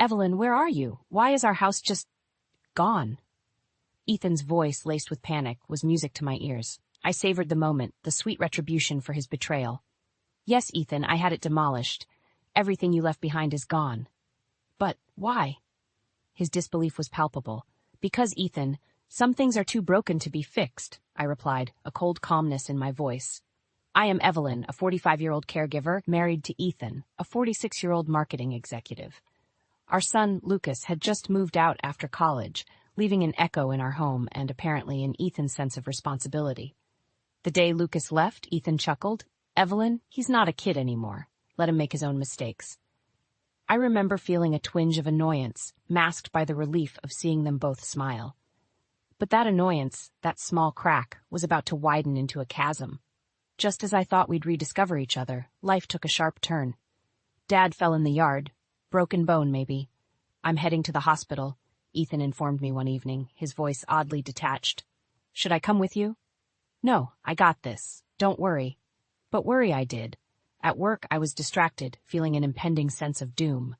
Evelyn, where are you? Why is our house just gone? Ethan's voice, laced with panic, was music to my ears. I savored the moment, the sweet retribution for his betrayal. Yes, Ethan, I had it demolished. Everything you left behind is gone. But why? His disbelief was palpable. Because, Ethan, some things are too broken to be fixed, I replied, a cold calmness in my voice. I am Evelyn, a 45-year-old caregiver, married to Ethan, a 46-year-old marketing executive. Our son, Lucas, had just moved out after college, leaving an echo in our home and apparently in Ethan's sense of responsibility. The day Lucas left, Ethan chuckled. Evelyn, he's not a kid anymore. Let him make his own mistakes. I remember feeling a twinge of annoyance, masked by the relief of seeing them both smile. But that annoyance, that small crack, was about to widen into a chasm. Just as I thought we'd rediscover each other, life took a sharp turn. Dad fell in the yard. Broken bone, maybe. I'm heading to the hospital, Ethan informed me one evening, his voice oddly detached. Should I come with you? No, I got this. Don't worry. But worry I did. At work, I was distracted, feeling an impending sense of doom.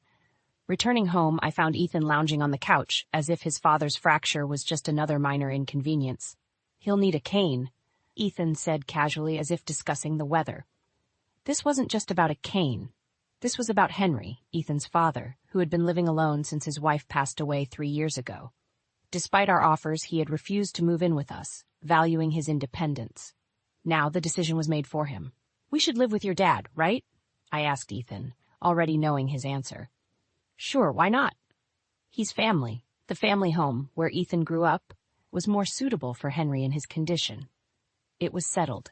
Returning home, I found Ethan lounging on the couch, as if his father's fracture was just another minor inconvenience. He'll need a cane, Ethan said casually, as if discussing the weather. This wasn't just about a cane. This was about Henry, Ethan's father, who had been living alone since his wife passed away 3 years ago. Despite our offers, he had refused to move in with us, valuing his independence. Now the decision was made for him. We should live with your dad, right? I asked Ethan, already knowing his answer. Sure, why not? He's family. The family home, where Ethan grew up, was more suitable for Henry in his condition. It was settled.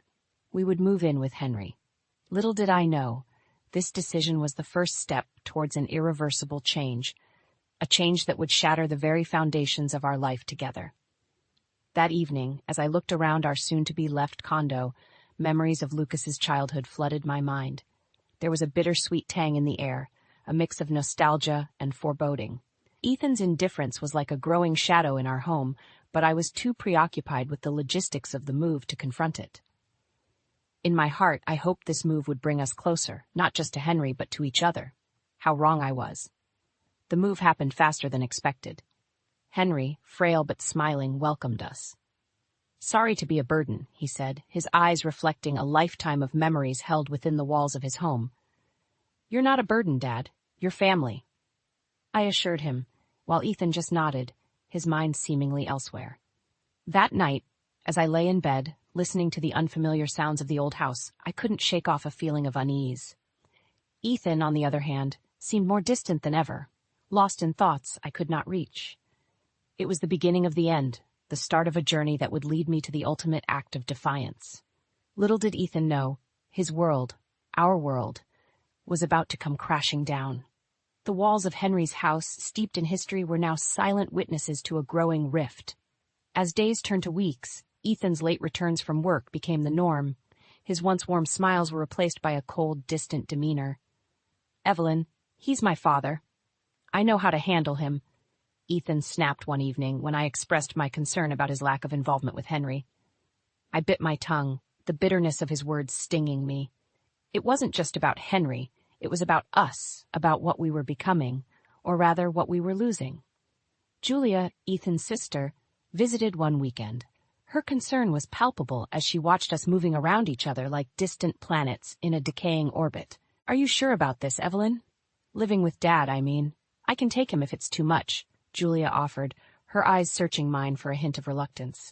We would move in with Henry. Little did I know, this decision was the first step towards an irreversible change, a change that would shatter the very foundations of our life together. That evening, as I looked around our soon-to-be-left condo, memories of Lucas's childhood flooded my mind. There was a bittersweet tang in the air, a mix of nostalgia and foreboding. Ethan's indifference was like a growing shadow in our home, but I was too preoccupied with the logistics of the move to confront it. In my heart, I hoped this move would bring us closer, not just to Henry, but to each other. How wrong I was. The move happened faster than expected. Henry, frail but smiling, welcomed us. Sorry to be a burden, he said, his eyes reflecting a lifetime of memories held within the walls of his home. You're not a burden, Dad. You're family. I assured him, while Ethan just nodded, his mind seemingly elsewhere. That night, as I lay in bed, listening to the unfamiliar sounds of the old house, I couldn't shake off a feeling of unease. Ethan, on the other hand, seemed more distant than ever, lost in thoughts I could not reach. It was the beginning of the end, the start of a journey that would lead me to the ultimate act of defiance. Little did Ethan know, his world, our world, was about to come crashing down. The walls of Henry's house, steeped in history, were now silent witnesses to a growing rift. As days turned to weeks, Ethan's late returns from work became the norm. His once warm smiles were replaced by a cold, distant demeanor. Evelyn, he's my father. I know how to handle him, Ethan snapped one evening when I expressed my concern about his lack of involvement with Henry. I bit my tongue, the bitterness of his words stinging me. It wasn't just about Henry, it was about us, about what we were becoming, or rather what we were losing. Julia, Ethan's sister, visited one weekend. Her concern was palpable as she watched us moving around each other like distant planets in a decaying orbit. Are you sure about this, Evelyn? Living with Dad, I mean. I can take him if it's too much, Julia offered, her eyes searching mine for a hint of reluctance.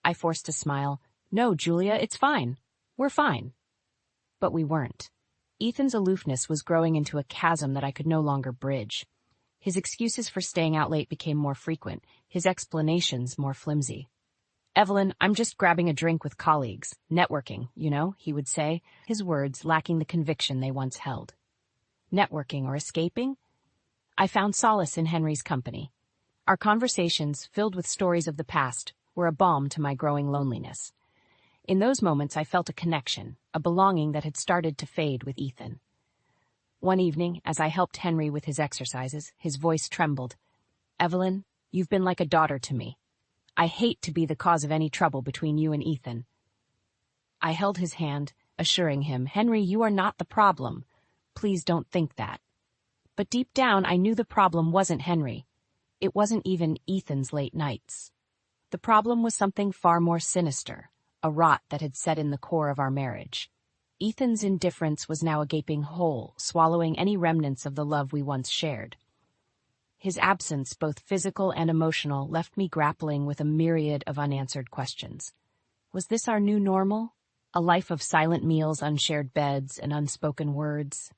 I forced a smile. No, Julia, it's fine. We're fine. But we weren't. Ethan's aloofness was growing into a chasm that I could no longer bridge. His excuses for staying out late became more frequent, his explanations more flimsy. Evelyn, I'm just grabbing a drink with colleagues. Networking, you know, he would say, his words lacking the conviction they once held. Networking or escaping? I found solace in Henry's company. Our conversations, filled with stories of the past, were a balm to my growing loneliness. In those moments I felt a connection, a belonging that had started to fade with Ethan. One evening, as I helped Henry with his exercises, his voice trembled. Evelyn, you've been like a daughter to me. I hate to be the cause of any trouble between you and Ethan. I held his hand, assuring him, Henry, you are not the problem. Please don't think that. But deep down, I knew the problem wasn't Henry. It wasn't even Ethan's late nights. The problem was something far more sinister, a rot that had set in the core of our marriage. Ethan's indifference was now a gaping hole, swallowing any remnants of the love we once shared. His absence, both physical and emotional, left me grappling with a myriad of unanswered questions. Was this our new normal? A life of silent meals, unshared beds, and unspoken words?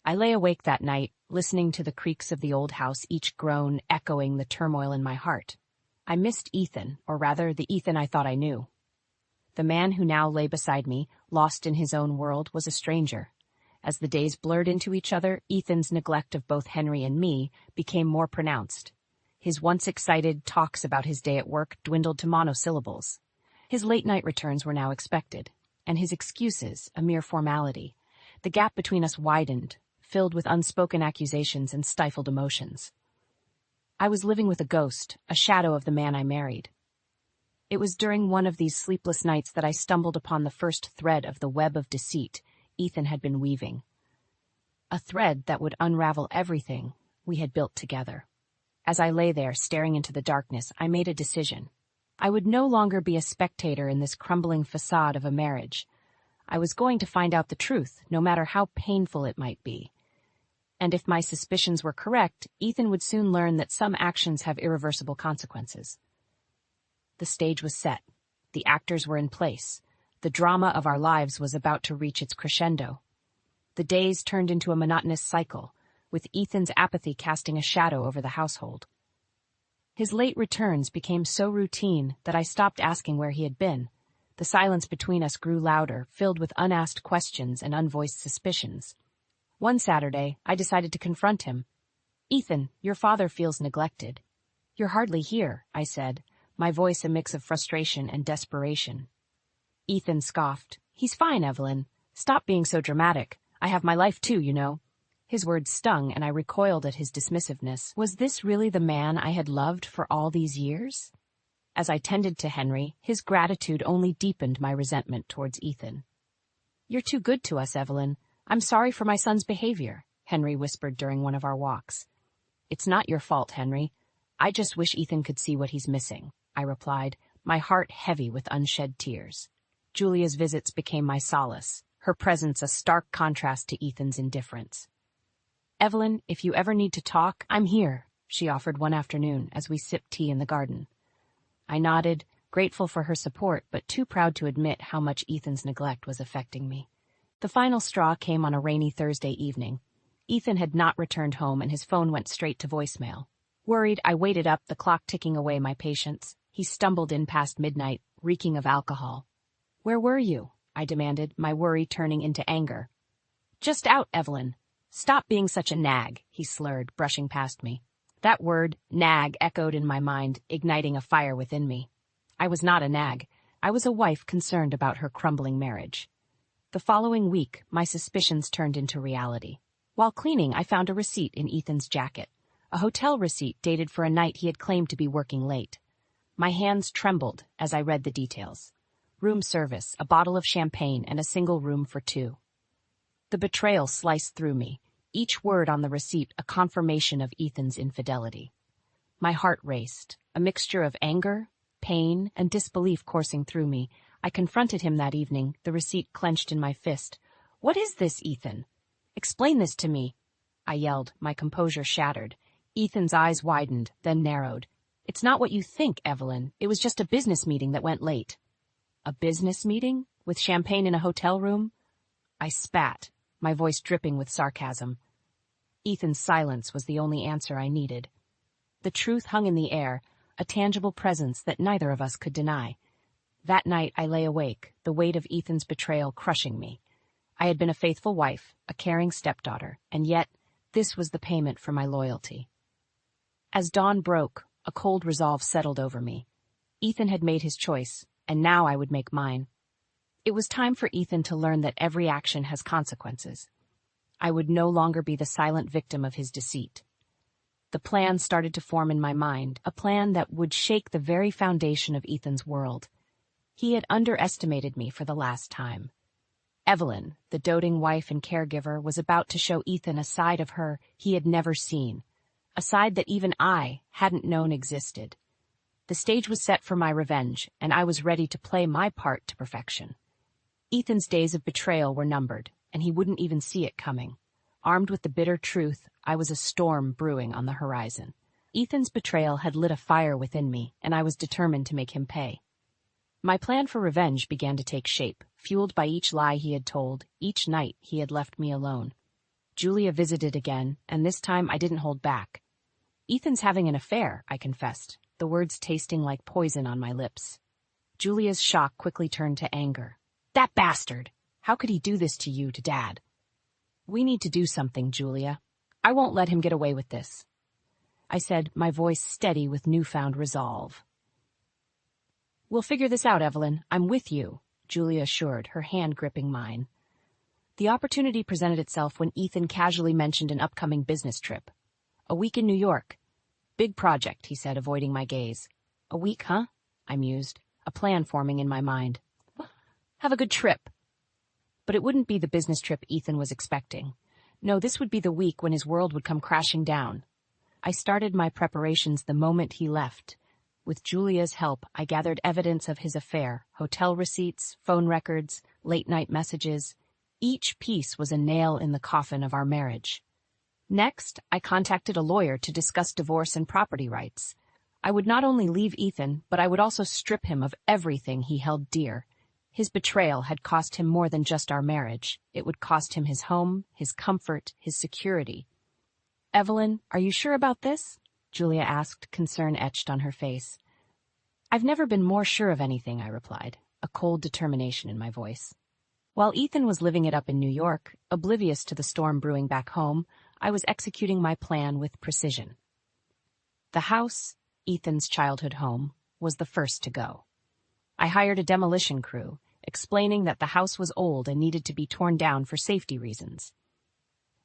I lay awake that night, listening to the creaks of the old house, each groan echoing the turmoil in my heart. I missed Ethan, or rather, the Ethan I thought I knew. The man who now lay beside me, lost in his own world, was a stranger. As the days blurred into each other, Ethan's neglect of both Henry and me became more pronounced. His once excited talks about his day at work dwindled to monosyllables. His late-night returns were now expected, and his excuses a mere formality. The gap between us widened, filled with unspoken accusations and stifled emotions. I was living with a ghost, a shadow of the man I married. It was during one of these sleepless nights that I stumbled upon the first thread of the web of deceit Ethan had been weaving. A thread that would unravel everything we had built together. As I lay there, staring into the darkness, I made a decision. I would no longer be a spectator in this crumbling facade of a marriage. I was going to find out the truth, no matter how painful it might be. And if my suspicions were correct, Ethan would soon learn that some actions have irreversible consequences. The stage was set. The actors were in place. The drama of our lives was about to reach its crescendo. The days turned into a monotonous cycle, with Ethan's apathy casting a shadow over the household. His late returns became so routine that I stopped asking where he had been. The silence between us grew louder, filled with unasked questions and unvoiced suspicions. One Saturday, I decided to confront him. "Ethan, your father feels neglected." "You're hardly here," I said, my voice a mix of frustration and desperation. Ethan scoffed. "He's fine, Evelyn. Stop being so dramatic. I have my life too, you know." His words stung, and I recoiled at his dismissiveness. Was this really the man I had loved for all these years? As I tended to Henry, his gratitude only deepened my resentment towards Ethan. "You're too good to us, Evelyn. I'm sorry for my son's behavior," Henry whispered during one of our walks. "It's not your fault, Henry. I just wish Ethan could see what he's missing," I replied, my heart heavy with unshed tears. Julia's visits became my solace, her presence a stark contrast to Ethan's indifference. "Evelyn, if you ever need to talk, I'm here," she offered one afternoon as we sipped tea in the garden. I nodded, grateful for her support, but too proud to admit how much Ethan's neglect was affecting me. The final straw came on a rainy Thursday evening. Ethan had not returned home, and his phone went straight to voicemail. Worried, I waited up, the clock ticking away my patience. He stumbled in past midnight, reeking of alcohol. "Where were you?" I demanded, my worry turning into anger. "Just out, Evelyn." "Stop being such a nag," he slurred, brushing past me. That word, nag, echoed in my mind, igniting a fire within me. I was not a nag. I was a wife concerned about her crumbling marriage. The following week, my suspicions turned into reality. While cleaning, I found a receipt in Ethan's jacket, a hotel receipt dated for a night he had claimed to be working late. My hands trembled as I read the details. Room service, a bottle of champagne, and a single room for two. The betrayal sliced through me, each word on the receipt a confirmation of Ethan's infidelity. My heart raced, a mixture of anger, pain, and disbelief coursing through me. I confronted him that evening, the receipt clenched in my fist. "What is this, Ethan? Explain this to me," I yelled, my composure shattered. Ethan's eyes widened, then narrowed. "It's not what you think, Evelyn. It was just a business meeting that went late." "A business meeting? With champagne in a hotel room?" I spat, my voice dripping with sarcasm. Ethan's silence was the only answer I needed. The truth hung in the air, a tangible presence that neither of us could deny. That night I lay awake, the weight of Ethan's betrayal crushing me. I had been a faithful wife, a caring stepdaughter, and yet this was the payment for my loyalty. As dawn broke, a cold resolve settled over me. Ethan had made his choice, and now I would make mine. It was time for Ethan to learn that every action has consequences. I would no longer be the silent victim of his deceit. The plan started to form in my mind, a plan that would shake the very foundation of Ethan's world. He had underestimated me for the last time. Evelyn, the doting wife and caregiver, was about to show Ethan a side of her he had never seen, a side that even I hadn't known existed. The stage was set for my revenge, and I was ready to play my part to perfection. Ethan's days of betrayal were numbered, and he wouldn't even see it coming. Armed with the bitter truth, I was a storm brewing on the horizon. Ethan's betrayal had lit a fire within me, and I was determined to make him pay. My plan for revenge began to take shape, fueled by each lie he had told, each night he had left me alone. Julia visited again, and this time I didn't hold back. "Ethan's having an affair," I confessed, the words tasting like poison on my lips. Julia's shock quickly turned to anger. "That bastard! How could he do this to you, to Dad?" "We need to do something, Julia. I won't let him get away with this," I said, my voice steady with newfound resolve. "We'll figure this out, Evelyn. I'm with you," Julia assured, her hand gripping mine. The opportunity presented itself when Ethan casually mentioned an upcoming business trip. "A week in New York. Big project," he said, avoiding my gaze. "A week, huh?" I mused, a plan forming in my mind. "Have a good trip." But it wouldn't be the business trip Ethan was expecting. No, this would be the week when his world would come crashing down. I started my preparations the moment he left. With Julia's help, I gathered evidence of his affair, hotel receipts, phone records, late-night messages. Each piece was a nail in the coffin of our marriage. Next, I contacted a lawyer to discuss divorce and property rights. I would not only leave Ethan, but I would also strip him of everything he held dear. His betrayal had cost him more than just our marriage. It would cost him his home, his comfort, his security. "Evelyn, are you sure about this?" Julia asked, concern etched on her face. "I've never been more sure of anything," I replied, a cold determination in my voice. While Ethan was living it up in New York, oblivious to the storm brewing back home, I was executing my plan with precision. The house, Ethan's childhood home, was the first to go. I hired a demolition crew, explaining that the house was old and needed to be torn down for safety reasons.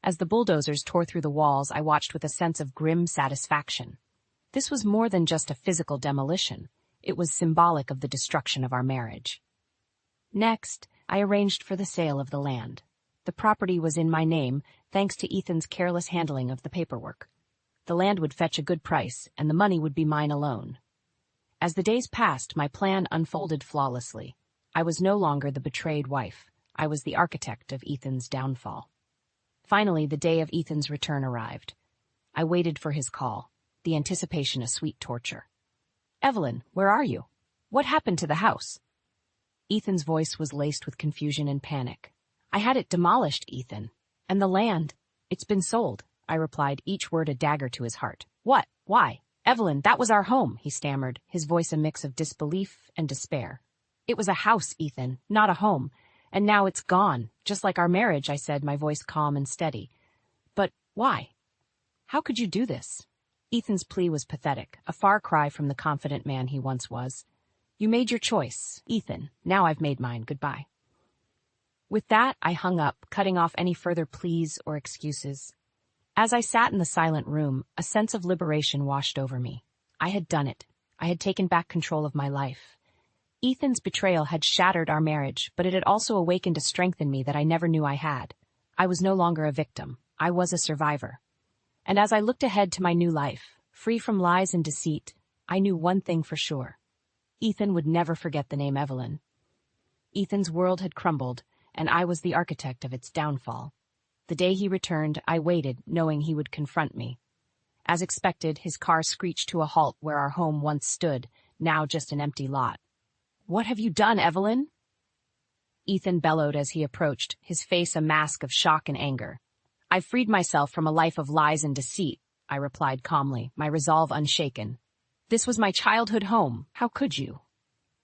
As the bulldozers tore through the walls, I watched with a sense of grim satisfaction. This was more than just a physical demolition. It was symbolic of the destruction of our marriage. Next, I arranged for the sale of the land. The property was in my name, thanks to Ethan's careless handling of the paperwork. The land would fetch a good price, and the money would be mine alone. As the days passed, my plan unfolded flawlessly. I was no longer the betrayed wife. I was the architect of Ethan's downfall. Finally, the day of Ethan's return arrived. I waited for his call, the anticipation a sweet torture. "Evelyn, where are you? What happened to the house?" Ethan's voice was laced with confusion and panic. "I had it demolished, Ethan. And the land, it's been sold," I replied, each word a dagger to his heart. "What? Why? Evelyn, that was our home," he stammered, his voice a mix of disbelief and despair. "It was a house, Ethan, not a home. And now it's gone, just like our marriage," I said, my voice calm and steady. "But why? How could you do this?" Ethan's plea was pathetic, a far cry from the confident man he once was. "You made your choice, Ethan. Now I've made mine. Goodbye." With that, I hung up, cutting off any further pleas or excuses. As I sat in the silent room, a sense of liberation washed over me. I had done it. I had taken back control of my life. Ethan's betrayal had shattered our marriage, but it had also awakened a strength in me that I never knew I had. I was no longer a victim. I was a survivor. And as I looked ahead to my new life, free from lies and deceit, I knew one thing for sure. Ethan would never forget the name Evelyn. Ethan's world had crumbled, and I was the architect of its downfall. The day he returned, I waited, knowing he would confront me. As expected, his car screeched to a halt where our home once stood, now just an empty lot. "What have you done, Evelyn?" Ethan bellowed as he approached, his face a mask of shock and anger. "I've freed myself from a life of lies and deceit," I replied calmly, my resolve unshaken. "This was my childhood home. How could you?"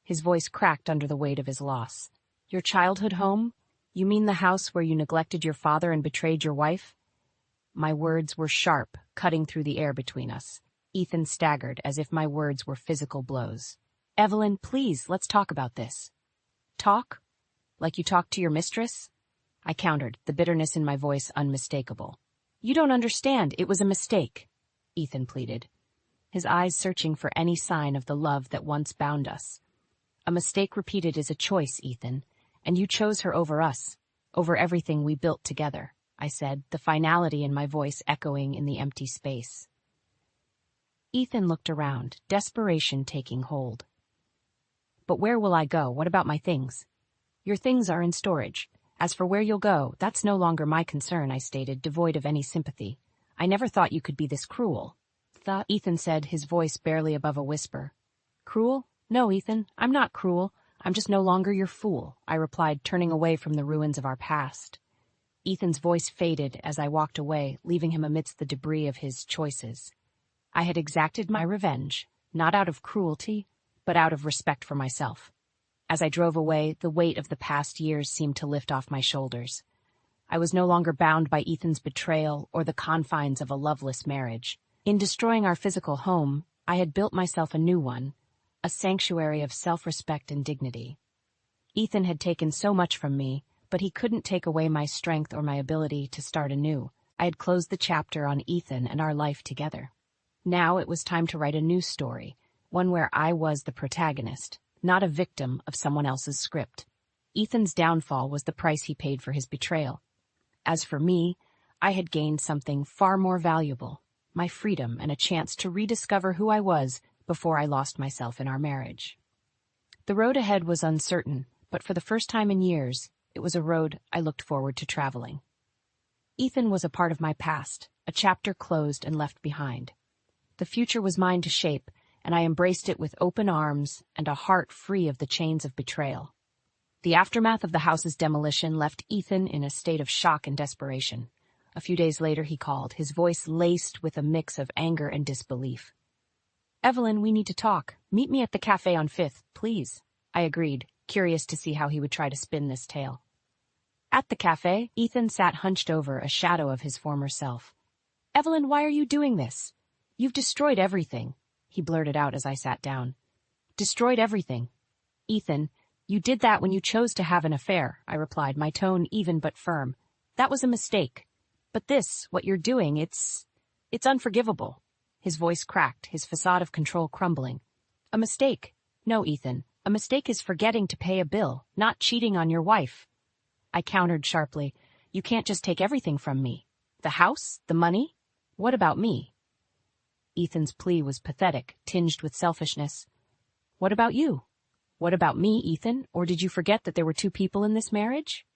His voice cracked under the weight of his loss. "Your childhood home? You mean the house where you neglected your father and betrayed your wife?" My words were sharp, cutting through the air between us. Ethan staggered, as if my words were physical blows. "Evelyn, please, let's talk about this." "Talk? Like you talk to your mistress?" I countered, the bitterness in my voice unmistakable. "You don't understand. It was a mistake," Ethan pleaded, his eyes searching for any sign of the love that once bound us. "A mistake repeated is a choice, Ethan, and you chose her over us. Over everything we built together, I said, the finality in my voice echoing in the empty space. Ethan looked around, desperation taking hold. But where will I go? What about my things? Your things are in storage. As for where you'll go, that's no longer my concern, I stated, devoid of any sympathy. I never thought you could be this cruel. Ethan said, his voice barely above a whisper. Cruel? No, Ethan, I'm not cruel. I'm just no longer your fool, I replied, turning away from the ruins of our past. Ethan's voice faded as I walked away, leaving him amidst the debris of his choices. I had exacted my revenge, not out of cruelty, but out of respect for myself. As I drove away, the weight of the past years seemed to lift off my shoulders. I was no longer bound by Ethan's betrayal or the confines of a loveless marriage. In destroying our physical home, I had built myself a new one, a sanctuary of self-respect and dignity. Ethan had taken so much from me, but he couldn't take away my strength or my ability to start anew. I had closed the chapter on Ethan and our life together. Now it was time to write a new story, one where I was the protagonist, not a victim of someone else's script. Ethan's downfall was the price he paid for his betrayal. As for me, I had gained something far more valuable, my freedom and a chance to rediscover who I was before I lost myself in our marriage. The road ahead was uncertain, but for the first time in years, it was a road I looked forward to traveling. Ethan was a part of my past, a chapter closed and left behind. The future was mine to shape, and I embraced it with open arms and a heart free of the chains of betrayal. The aftermath of the house's demolition left Ethan in a state of shock and desperation. A few days later he called, his voice laced with a mix of anger and disbelief. Evelyn, we need to talk. Meet me at the cafe on 5th, please. I agreed, curious to see how he would try to spin this tale. At the cafe, Ethan sat hunched over, a shadow of his former self. Evelyn, why are you doing this? You've destroyed everything, he blurted out as I sat down. Destroyed everything. Ethan, you did that when you chose to have an affair, I replied, my tone even but firm. That was a mistake. But this, what you're doing, it's unforgivable. His voice cracked, his facade of control crumbling. A mistake. No, Ethan, a mistake is forgetting to pay a bill, not cheating on your wife. I countered sharply. You can't just take everything from me. The house? The money? What about me? Ethan's plea was pathetic, tinged with selfishness. What about you? What about me, Ethan? Or did you forget that there were two people in this marriage?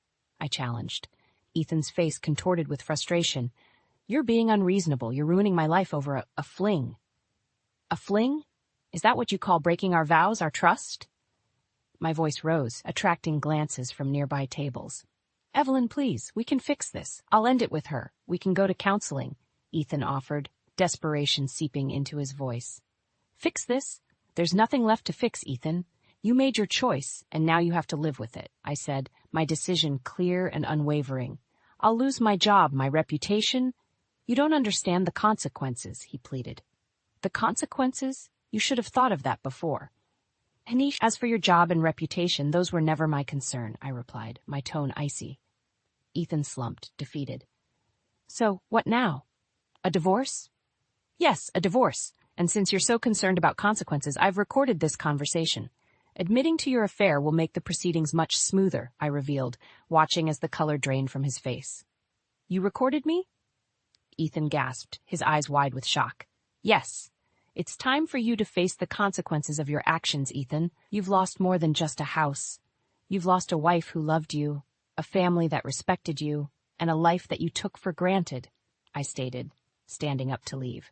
I challenged. Ethan's face contorted with frustration. You're being unreasonable. You're ruining my life over a fling. A fling? Is that what you call breaking our vows, our trust? My voice rose, attracting glances from nearby tables. Evelyn, please, we can fix this. I'll end it with her. We can go to counseling, Ethan offered, desperation seeping into his voice. Fix this? There's nothing left to fix, Ethan. You made your choice, and now you have to live with it, I said, my decision clear and unwavering. I'll lose my job, my reputation. You don't understand the consequences, he pleaded. The consequences? You should have thought of that before. Hanish, as for your job and reputation, those were never my concern, I replied, my tone icy. Ethan slumped, defeated. So, what now? A divorce? Yes, a divorce. And since you're so concerned about consequences, I've recorded this conversation. Admitting to your affair will make the proceedings much smoother, I revealed, watching as the color drained from his face. You recorded me? Ethan gasped, his eyes wide with shock. Yes. It's time for you to face the consequences of your actions, Ethan. You've lost more than just a house. You've lost a wife who loved you, a family that respected you, and a life that you took for granted, I stated, standing up to leave.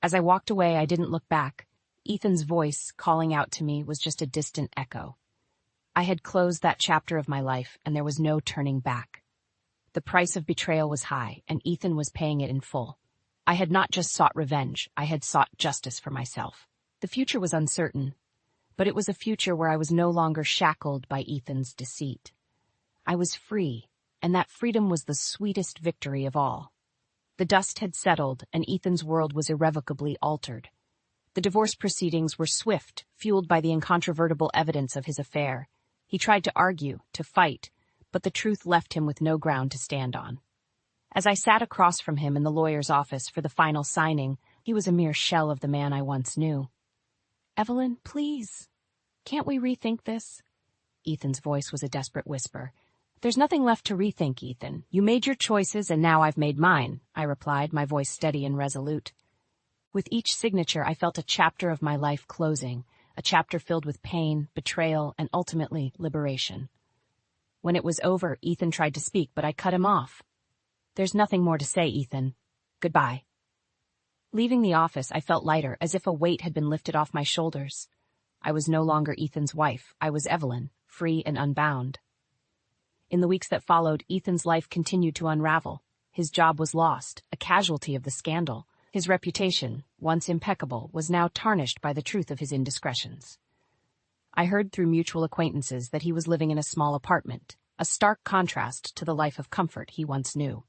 As I walked away, I didn't look back. Ethan's voice, calling out to me, was just a distant echo. I had closed that chapter of my life, and there was no turning back. The price of betrayal was high, and Ethan was paying it in full. I had not just sought revenge, I had sought justice for myself. The future was uncertain, but it was a future where I was no longer shackled by Ethan's deceit. I was free, and that freedom was the sweetest victory of all. The dust had settled, and Ethan's world was irrevocably altered. The divorce proceedings were swift, fueled by the incontrovertible evidence of his affair. He tried to argue, to fight, but the truth left him with no ground to stand on. As I sat across from him in the lawyer's office for the final signing, he was a mere shell of the man I once knew. Evelyn, please, can't we rethink this? Ethan's voice was a desperate whisper. There's nothing left to rethink, Ethan. You made your choices and now I've made mine, I replied, my voice steady and resolute. With each signature, I felt a chapter of my life closing, a chapter filled with pain, betrayal, and ultimately liberation. When it was over, Ethan tried to speak, but I cut him off. There's nothing more to say, Ethan. Goodbye. Leaving the office, I felt lighter, as if a weight had been lifted off my shoulders. I was no longer Ethan's wife. I was Evelyn, free and unbound. In the weeks that followed, Ethan's life continued to unravel. His job was lost, a casualty of the scandal. His reputation, once impeccable, was now tarnished by the truth of his indiscretions. I heard through mutual acquaintances that he was living in a small apartment, a stark contrast to the life of comfort he once knew.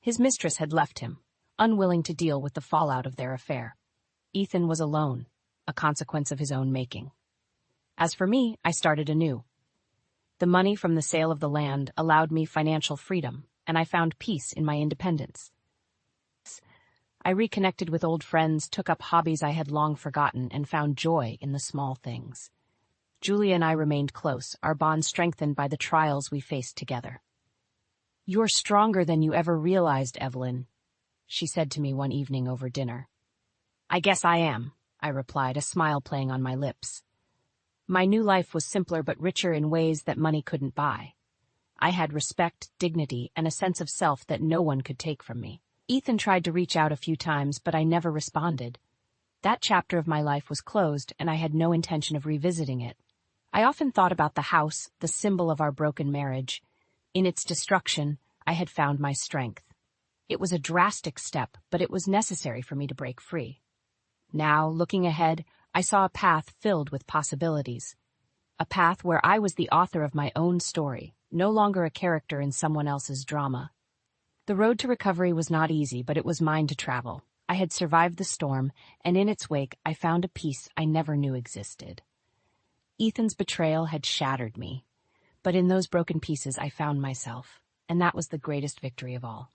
His mistress had left him, unwilling to deal with the fallout of their affair. Ethan was alone, a consequence of his own making. As for me, I started anew. The money from the sale of the land allowed me financial freedom, and I found peace in my independence. I reconnected with old friends, took up hobbies I had long forgotten, and found joy in the small things. Julia and I remained close, our bond strengthened by the trials we faced together. "You're stronger than you ever realized, Evelyn," she said to me one evening over dinner. "I guess I am," I replied, a smile playing on my lips. My new life was simpler but richer in ways that money couldn't buy. I had respect, dignity, and a sense of self that no one could take from me. Ethan tried to reach out a few times, but I never responded. That chapter of my life was closed, and I had no intention of revisiting it. I often thought about the house, the symbol of our broken marriage. In its destruction, I had found my strength. It was a drastic step, but it was necessary for me to break free. Now, looking ahead, I saw a path filled with possibilities. A path where I was the author of my own story, no longer a character in someone else's drama. The road to recovery was not easy, but it was mine to travel. I had survived the storm, and in its wake, I found a peace I never knew existed. Ethan's betrayal had shattered me, but in those broken pieces I found myself, and that was the greatest victory of all.